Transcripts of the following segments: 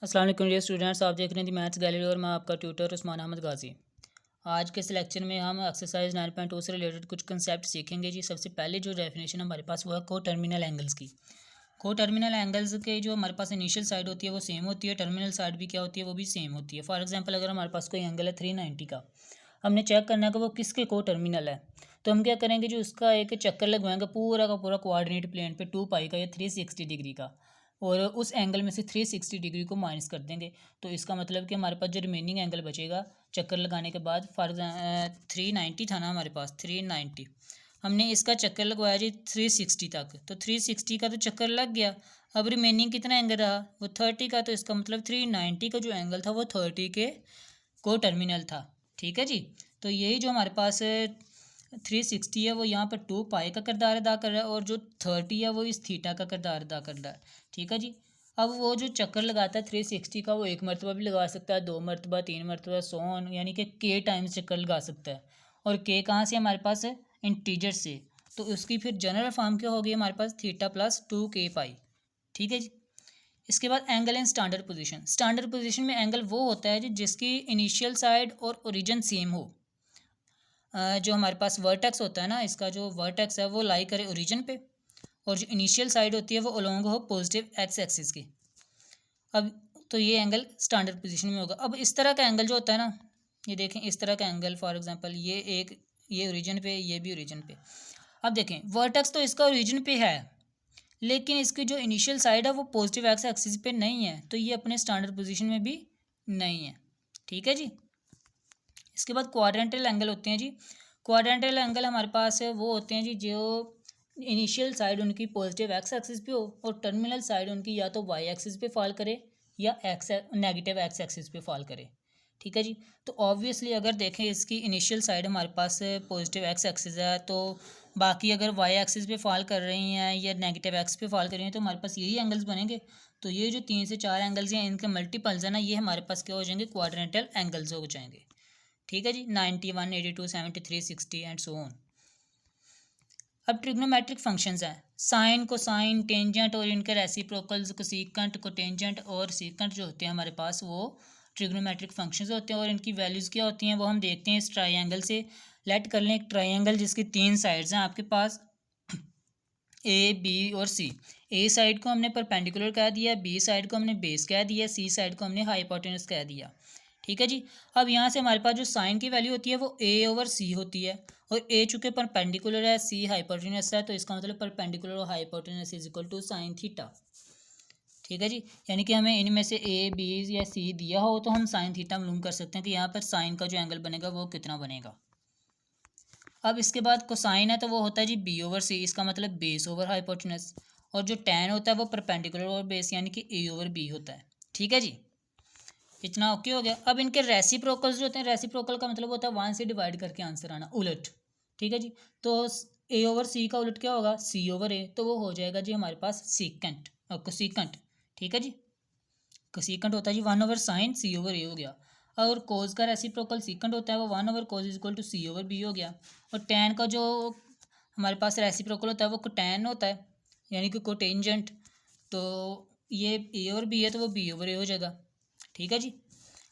अस्सलाम वालेकुम dear students, आप देख रहे हैं दी मैथ्स गैलरी और मैं आपका ट्यूटर उस्मान अहमद गाजी। आज के इस लेक्चर में हम एक्सरसाइज 9.2 से रिलेटेड कुछ कंसेप्ट सीखेंगे जी। सबसे पहले जो डेफिनेशन हमारे पास वो है को टर्मिनल एंगल्स की। को टर्मिनल एंगल्स के जो हमारे पास इनिशियल साइड होती है वो सेम होती है, टर्मिनल साइड भी क्या होती है वो भी सेम होती है। फॉर एग्जाम्पल अगर हमारे पास कोई एंगल है 390 का, हमने चेक करना है कि वो किसके को टर्मिनल है। तो हम क्या करेंगे जी, उसका एक चक्कर लगवाएंगे पूरा का पूरा कोऑर्डिनेट प्लेन पे 2 पाई का या 360 डिग्री का, और उस एंगल में से 360 डिग्री को माइनस कर देंगे। तो इसका मतलब कि हमारे पास जो रिमेनिंग एंगल बचेगा चक्कर लगाने के बाद, फॉर 390 था ना हमारे पास 390, हमने इसका चक्कर लगवाया जी 360 तक, तो 360 का तो चक्कर लग गया। अब रिमेनिंग कितना एंगल रहा, वो 30 का। तो इसका मतलब 390 का जो एंगल था वो 30 के को टर्मिनल था। ठीक है जी। तो यही जो हमारे पास 360 है वो यहाँ पर 2 पाई का किरदार अदा कर रहा है, और जो 30 है वो इस थीटा का किरदार अदा कर रहा है। ठीक है जी। अब वो जो चक्कर लगाता है 360 का, वो एक मरतबा भी लगा सकता है, 2 मरतबा, 3 मरतबा, सो ऑन, यानी कि के टाइम्स चक्कर लगा सकता है। और के कहाँ से हमारे पास है, इंटीजर से। तो उसकी फिर जनरल फॉर्म क्या होगी हमारे पास, थीटा प्लस 2 k पाई। ठीक है जी। इसके बाद angle in standard position. Standard position में एंगल वो होता है जी जिसकी इनिशियल साइड और ओरिजिन सेम हो। जो हमारे पास वर्टेक्स होता है ना, इसका जो वर्टेक्स है वो लाई करे ओरिजिन पे, और जो इनिशियल साइड होती है वो अलोंग हो पॉजिटिव एक्स एक्सिस की। अब तो ये एंगल स्टैंडर्ड पोजीशन में होगा। अब इस तरह का एंगल जो होता है ना, ये देखें इस तरह का एंगल, फॉर एग्जांपल ये ओरिजिन पे, ये भी ओरिजिन पे। अब देखें वर्टेक्स तो इसका ओरिजिन पे है, लेकिन इसकी जो इनिशियल साइड है वो पॉजिटिव एक्स एक्सिस पे नहीं है, तो ये अपने स्टैंडर्ड पोजीशन में भी नहीं है। ठीक है जी। इसके बाद क्वाड्रेंटल एंगल होते हैं जी। क्वाड्रेंटल एंगल हमारे पास वो होते हैं जी जो इनिशियल साइड उनकी पॉजिटिव एक्स एक्सिस पे हो, और टर्मिनल साइड उनकी या तो वाई एक्सिस पे फॉल करे या एक्स नेगेटिव एक्स एक्सिस पे फॉल करे। ठीक है जी। तो ऑब्वियसली अगर देखें इसकी इनिशियल साइड हमारे पास पॉजिटिव एक्स एक्सिस है, तो बाकी अगर वाई एक्सिस पे फॉल कर रही हैं या नेगेटिव एक्स पे फॉल कर रही हैं तो हमारे पास यही एंगल्स बनेंगे। तो ये जो 3 से 4 एंगल्स हैं इनके मल्टीपल्स है ना, ये हमारे पास क्या हो जाएंगे, क्वाड्रेंटल एंगल्स हो जाएंगे। ठीक है जी। 91, 82, 73, 60 एंड सो ऑन। अब ट्रिग्नोमेट्रिक फंक्शंस हैं, साइन, कोसाइन, टेंजेंट और इनके रेसिप्रोकल्स, कोसेकेंट, कोटेंजेंट और सेकेंट जो होते हैं हमारे पास वो ट्रिग्नोमेट्रिक फंक्शंस होते हैं। और इनकी वैल्यूज़ क्या होती हैं वो हम देखते हैं इस ट्राइंगल से। लेट कर लें एक ट्राइंगल जिसकी 3 साइड्स हैं आपके पास, ए बी और सी। ए साइड को हमने परपेंडिकुलर कह दिया, बी साइड को हमने बेस कह दिया, सी साइड को हमने हाइपोटेनस कह दिया। ठीक है जी। अब यहाँ से हमारे पास जो साइन की वैल्यू होती है वो ए ओवर सी होती है, और ए चूँकि परपेंडिकुलर है, सी हाइपोटेनस है, तो इसका मतलब परपेंडिकुलर और hypotenuse is equal to sine theta. ठीक है जी। यानी कि हमें इनमें से ए बी या सी दिया हो तो हम साइन थीटा मालूम कर सकते हैं कि यहाँ पर साइन का जो एंगल बनेगा वो कितना बनेगा। अब इसके बाद कोसाइन है तो वो होता है जी बी ओवर सी, इसका मतलब बेस ओवर हाइपोटेनस। और जो टैन होता है वो परपेंडिकुलर ओवर बेस, यानी कि ए ओवर बी होता है। ठीक है जी। इतना ओके हो गया। अब इनके रेसिप्रोकल्स जो होते हैं, रेसिप्रोकल का मतलब होता है 1 से डिवाइड करके आंसर आना, उलट। ठीक है जी। तो ए ओवर सी का उलट क्या होगा, सी ओवर ए, तो वो हो जाएगा जी हमारे पास सीकेंट और कोसीकेंट। ठीक है जी। कोसीकेंट होता है जी 1 ओवर साइन, सी ओवर ए हो गया। और कोज का रेसिप्रोकल सीकेंट होता है वो 1 over cos is equal to C over B हो गया। और टैन का जो हमारे पास रेसिप्रोकल होता है वो कोटैन होता है, यानी कि कोटेंजेंट। तो ये ए और बी है तो वो बी ओवर ए हो जाएगा। ठीक है जी।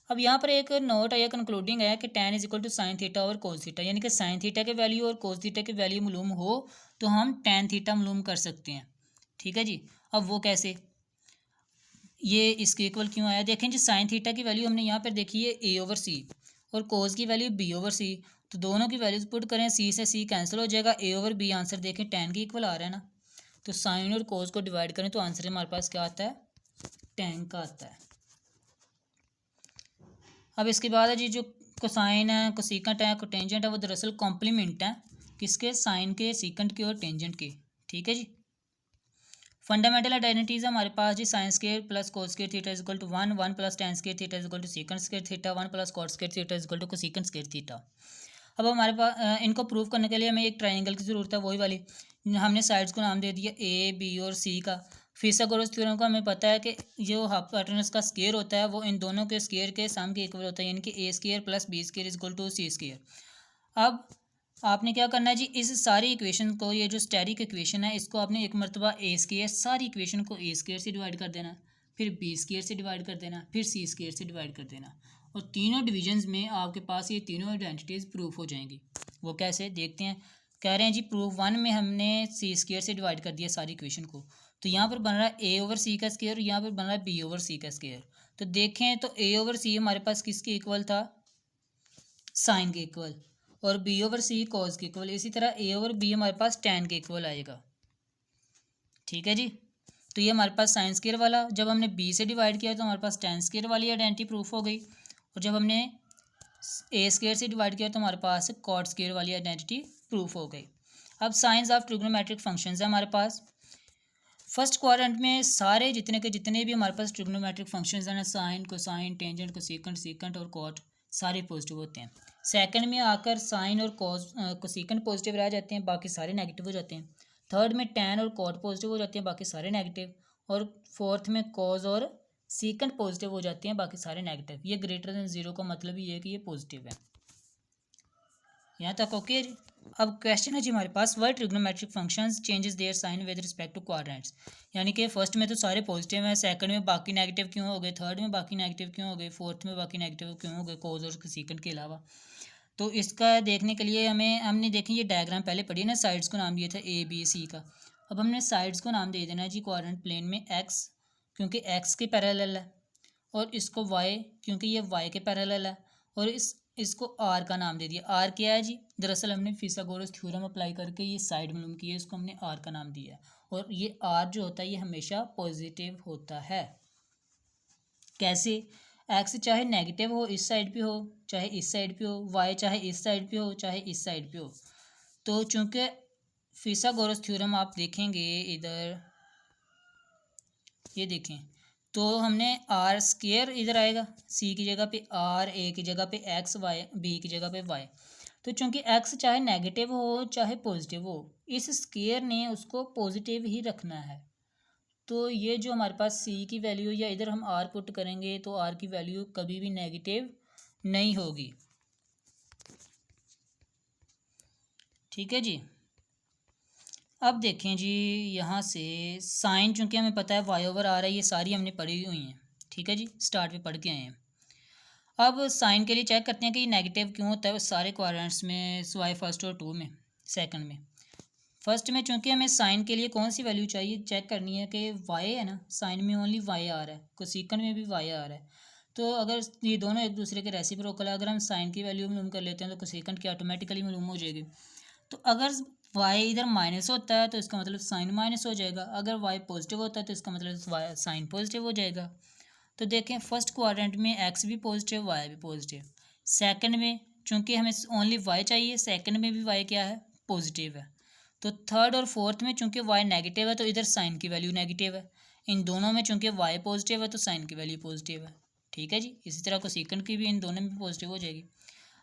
अब यहाँ पर एक नोट है या कंक्लूडिंग है कि tan is equal to sine theta और कोस थीटा, यानी कि साइन थीटा के वैल्यू और कोस थीटा के वैल्यू मालूम हो तो हम tan थीटा मालूम कर सकते हैं। ठीक है जी। अब वो कैसे, ये इसके इक्वल क्यों आया, देखें जी साइन थीटा की वैल्यू हमने यहाँ पर देखी है ए ओवर सी, और कोस की वैल्यू बी ओवर सी। तो दोनों की वैल्यूज पुट करें, सी से सी कैंसिल हो जाएगा, ए ओवर बी आंसर देखें tan के इक्वल आ रहा है ना। तो साइन और कोस को डिवाइड करें तो आंसर हमारे पास क्या आता है, tan का आता है। अब इसके बाद है जी जो कोसाइन है, कोसीकेंट है, कोटेंजेंट है, वो दरअसल कॉम्प्लीमेंट है किसके, साइन के, सीकेंट के और टेंजेंट के। ठीक है जी। फंडामेंटल आइडेंटिटीज हमारे पास जी sine square plus cos square theta is equal to 1, 1 plus tan square theta is equal to secant square theta, 1 plus cot square theta is equal to cosecant square theta. अब हमारे पास इनको prove करने के लिए हमें एक ट्राइंगल की ज़रूरत है, वही वाली। हमने साइड्स को नाम दे दिया ए बी और सी का। फिथागोरस थ्योरम का हमें पता है कि जो हाइपोटेनस का स्क्वायर होता है वो इन दोनों के स्क्वायर के सम के इक्वल होता है, यानी कि A square plus B square is equal to C square. अब आपने क्या करना है जी, इस सारी इक्वेशन को, ये जो स्टेरिक इक्वेशन है इसको आपने एक मरतबा ए स्क्वायर, सारी इक्वेशन को ए स्क्वायर से डिवाइड कर देना है। फिर बी स्क्वायर से डिवाइड कर देना, फिर सी स्क्वायर से डिवाइड कर देना, और तीनों डिविजन्स में आपके पास ये तीनों आइडेंटिटीज़ प्रूफ हो जाएंगी। वो कैसे देखते हैं। कह रहे हैं जी प्रूफ 1 में हमने सी स्क्वायर से डिवाइड कर दिया सारी इक्वेशन को, तो यहाँ पर बन रहा है ए ओवर सी का स्क्वायर, यहाँ पर बन रहा है बी ओवर सी का स्क्वायर। तो देखें तो ए ओवर सी हमारे पास किसके इक्वल था, साइन के इक्वल, और बी ओवर सी कॉज के इक्वल। इसी तरह ए ओवर बी हमारे पास टैन के इक्वल आएगा। ठीक है जी। तो ये हमारे पास साइन स्क्वायर वाला, जब हमने बी से डिवाइड किया तो हमारे पास टैन स्क्वायर वाली आइडेंटिटी प्रूफ हो गई, और जब हमने ए स्क्वायर से डिवाइड किया तो हमारे पास कॉट स्क्वायर वाली आइडेंटिटी प्रूफ हो गई। अब साइंस ऑफ ट्रिग्नोमेट्रिक फंक्शंस है हमारे पास। फर्स्ट क्वाड्रेंट में सारे जितने भी हमारे पास ट्रिग्नोमेट्रिक फंक्शंस हैं, sine cosine tangent cosecant secant और कॉट, सारे पॉजिटिव होते हैं। सेकंड में आकर साइन और कोसेकेंट पॉजिटिव रह जाते हैं, बाकी सारे नेगेटिव हो जाते हैं। थर्ड में टैन और कॉट पॉजिटिव हो जाते हैं, बाकी सारे नेगेटिव। और फोर्थ में कॉज और सीकेंट पॉजिटिव हो जाते हैं, बाकी सारे नेगेटिव। ये ग्रेटर देन जीरो का मतलब ये है कि ये पॉजिटिव है। यहाँ तक ओके जी। अब क्वेश्चन है जी हमारे पास, why trigonometric functions changes their sign with respect to quadrants. यानी कि फर्स्ट में तो सारे पॉजिटिव हैं, सेकंड में बाकी नेगेटिव क्यों हो गए, थर्ड में बाकी नेगेटिव क्यों हो गए, फोर्थ में बाकी नेगेटिव क्यों हो गए, कॉज और सीकेंट के अलावा। तो इसका देखने के लिए हमने देखें ये डायग्राम पहले पढ़ी ना, साइड्स को नाम दिया था ए बी सी का। अब हमने साइड्स को नाम दे देना जी क्वाड्रेंट प्लेन में एक्स, क्योंकि एक्स के पैरेलल है, और इसको वाई क्योंकि ये वाई के पैरेलल है, और इसको आर का नाम दे दिया। आर क्या है जी, दरअसल हमने फिथागोरस थ्योरम अप्लाई करके ये साइड मालूम की है, इसको हमने आर का नाम दिया है। और ये आर जो होता है ये हमेशा पॉजिटिव होता है। कैसे, एक्स चाहे नेगेटिव हो इस साइड पे हो चाहे इस साइड पे हो, वाई चाहे इस साइड पे हो चाहे इस साइड पे हो। तो चूंकि फिथागोरस थ्योरम आप देखेंगे इधर, ये देखें, तो हमने आर स्क्वायर इधर आएगा, सी की जगह पे आर, ए की जगह पे एक्स, वाई बी की जगह पे वाई। तो चूंकि एक्स चाहे नेगेटिव हो चाहे पॉजिटिव हो, इस स्क्वायर ने उसको पॉजिटिव ही रखना है। तो ये जो हमारे पास सी की वैल्यू या इधर हम आर पुट करेंगे तो आर की वैल्यू कभी भी नेगेटिव नहीं होगी। ठीक है जी। अब देखें जी, यहाँ से साइन चूंकि हमें पता है वाई ओवर आ रहा है, ये सारी हमने पढ़ी हुई हैं। ठीक है जी, स्टार्ट पे पढ़ के आए हैं। अब साइन के लिए चेक करते हैं कि ये नेगेटिव क्यों होता है सारे क्वाड्रेंट्स में, सिवाय फर्स्ट और टू में, सेकंड में। फर्स्ट में चूंकि हमें साइन के लिए कौन सी वैल्यू चाहिए चेक करनी है कि वाई है ना, साइन में ओनली वाई आ रहा है, कोसेकेंट में भी वाई आ रहा है। तो अगर ये दोनों एक दूसरे के रेसिप्रोकल है, अगर हम साइन की वैल्यू मालूम कर लेते हैं तो कोसेकेंट की ऑटोमेटिकली मालूम हो जाएगी। तो अगर वाई इधर माइनस होता है तो इसका मतलब साइन माइनस हो जाएगा, अगर वाई पॉजिटिव होता है तो इसका मतलब साइन पॉजिटिव हो जाएगा। तो देखें फर्स्ट क्वाड्रेंट में एक्स भी पॉजिटिव वाई भी पॉजिटिव, सेकंड में चूंकि हमें ओनली वाई चाहिए, सेकंड में भी वाई क्या है, पॉजिटिव है। तो थर्ड और फोर्थ में चूंकि वाई नेगेटिव है तो इधर साइन की वैल्यू नेगेटिव है। इन दोनों में चूंकि वाई पॉजिटिव है तो साइन की वैल्यू पॉजिटिव है। ठीक है जी। इसी तरह कोसेकेंट की भी इन दोनों में पॉजिटिव हो जाएगी।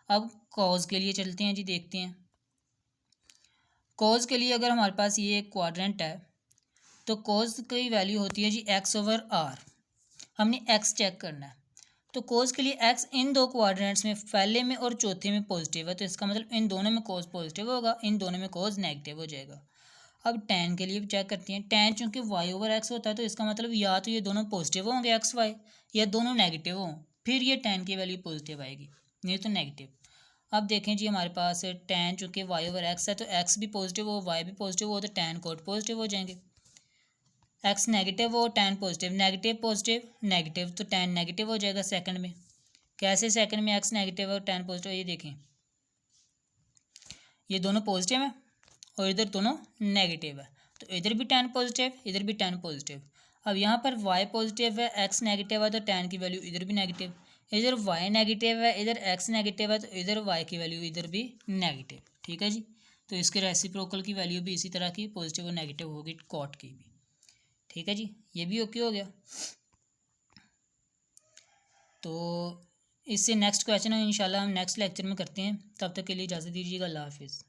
अब कॉज के लिए चलते हैं जी, देखते हैं। कॉज के लिए अगर हमारे पास ये एक क्वाड्रेंट है तो कॉज की वैल्यू होती है जी एक्स ओवर आर। हमने एक्स चेक करना है, तो कॉज के लिए एक्स इन दो क्वाड्रेंट्स में पहले में और चौथे में पॉजिटिव है, तो इसका मतलब इन दोनों में कॉज पॉजिटिव होगा, इन दोनों में कॉज नेगेटिव हो जाएगा। अब टेन के लिए भी चेक करते हैं। टेन चूंकि वाई ओवर एक्स होता है तो इसका मतलब या तो ये दोनों पॉजिटिव होंगे एक्स वाई, या दोनों नेगेटिव हों, फिर ये टेन की वैल्यू पॉजिटिव आएगी, नहीं तो नेगेटिव। अब देखें जी हमारे पास टेन चूंकि वाई ओवर एक्स है तो एक्स भी पॉजिटिव हो वाई भी पॉजिटिव हो तो टेन कोट पॉजिटिव हो जाएंगे। एक्स नेगेटिव हो ten positive, negative positive negative, तो टेन नेगेटिव हो जाएगा सेकंड में। कैसे सेकंड में एक्स नेगेटिव और टेन पॉजिटिव, ये देखें ये दोनों पॉजिटिव है और इधर दोनों नेगेटिव है, तो इधर भी टेन पॉजिटिव इधर भी टेन पॉजिटिव। अब यहाँ पर वाई पॉजिटिव है एक्स नेगेटिव है तो टेन की वैल्यू इधर भी नेगेटिव, इधर वाई नेगेटिव है इधर एक्स नेगेटिव है तो इधर वाई की वैल्यू इधर भी नेगेटिव। ठीक है जी। तो इसके रेसिप्रोकल की वैल्यू भी इसी तरह की पॉजिटिव और नेगेटिव होगी कॉट की भी। ठीक है जी, ये भी ओके हो गया। तो इससे नेक्स्ट क्वेश्चन है इंशाल्लाह हम नेक्स्ट लेक्चर में करते हैं। तब तक के लिए इजाज़त दीजिएगा। अल्लाह हाफिज़।